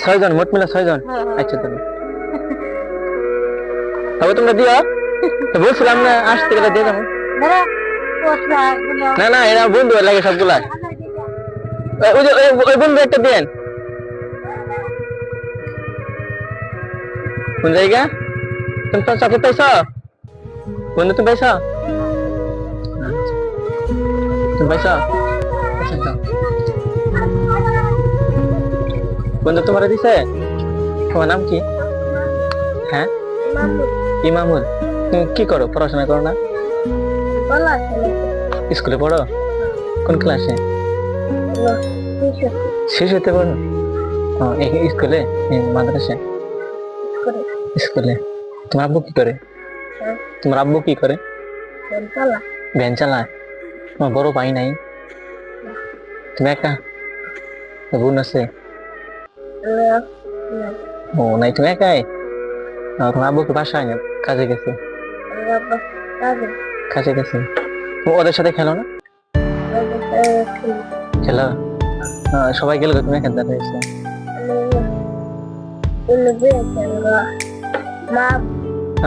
ছয়জন, মোট মিলে ছয়জন। আচ্ছা তাহলে তবে তোমরা দিও, বলছিলাম না আসতে গেলে দিয়ে যাবো। না না, এরা বন্ধু লাগে সবগুলা। ওই বন্ধু একটা দেন। কোন জায়গা? তুমি চকলেট পাইছ বন্ধু? তুমি পাইছ? তুমি পাইছ? বন্ধু তোমার দিছে? তোমার নাম কি? হ্যাঁ, ইমামুল। তুমি কি করো? পড়াশোনা করো না? স্কুলে পড়ো? কোন ক্লাসে? শিশুতে পড়ো? স্কুলে? মাদ্রাসা? স্কুলে। তোমার আব্বু কি করে? তোমার আব্বু কি করে? ভ্যান চালায়। তোমার বড় ভাই নাই? তুমি একা? বোন আছে? ও নাই, তুমি একাই? তোমার আব্বু কি বাসায় না কাজে গেছে? কাজে গেছে। ওদের সাথে খেলো না? খেলো? সবাই গেল, তুমি এখানে দাঁড়িয়েছো।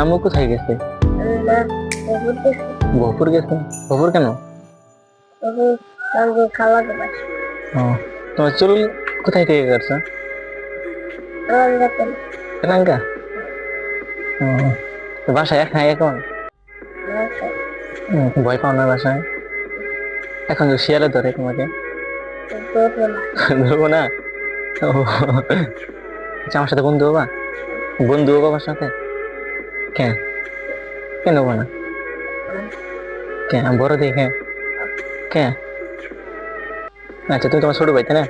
আম্মু কোথায় গেছে? ভপুর গেছে। ভপুর কেন? তোমার চুল কোথায় থেকে কাটছো? তেলাঙ্গা। বাসায় একা এখন? ভয় পাও না বাসায়? এখন তো শিয়ালে ধরে তোমাকে? ধরবো না? আচ্ছা, আমার সাথে বন্ধু হবা? বন্ধু হবো আমার সাথে? কেন? কেন হবো না? কেন? বড় দেখে? কেন? আচ্ছা, তুমি তোমার ছোট ভাই তাই না?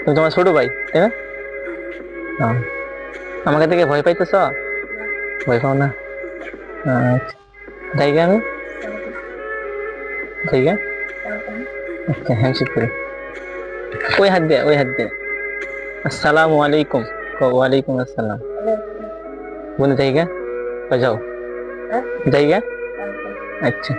তুমি তোমার ছোট ভাই তাই না? আমাকে দেখে ভয় পাইতেছ? ভয় পাও না? আচ্ছা, জায়গা আমি জায়গা। আচ্ছা, হ্যান্ডশেক করি। ওই হাত দিয়ে, ওই হাত দিয়ে। আসসালামু আলাইকুম। ওয়ালাইকুম আসসালাম। বন্ধু জায়গা যাও, জায়গা। আচ্ছা।